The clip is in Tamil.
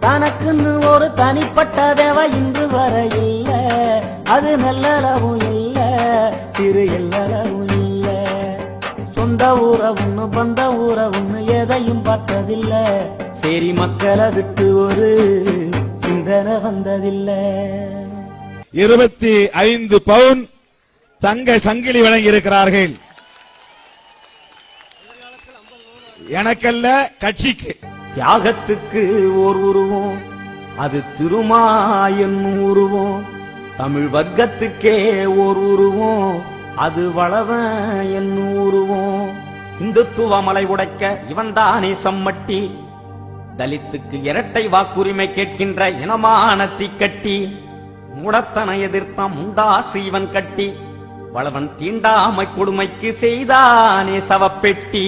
தனக்குன்னு ஒரு தனிப்பட்ட தேவை இன்று வர இல்ல, அது நல்லளவும் இல்ல, சிறு எல்லளவும் இல்ல. சொந்த உறவுன்னு பந்த உறவுன்னு எதையும் பார்த்ததில்ல, சரி மக்களை விட்டு ஒரு சிந்தனை வந்ததில்லை. 25 பவுன் தங்க சங்கிலி வழங்கி இருக்கிறார்கள். எனக்கல்ல, கட்சிக்கு. தியாகத்துக்கு ஓர் உருவம், அது திருமா என்னும் உருவம். தமிழ் வர்க்கத்துக்கே ஓர் உருவம், அது வளவன் என்னும் உருவம். இந்துத்துவ மலை உடைக்க இவன் தானே சம்மட்டி, தலித்துக்கு இரட்டை வாக்குரிமை கேட்கின்ற இனமான தீக்கட்டி. முடத்தனை எதிர்த்தான் முண்டாசு இவன் கட்டி, வளவன் தீண்டாமை கொடுமைக்கு செய்தானே சவப்பெட்டி.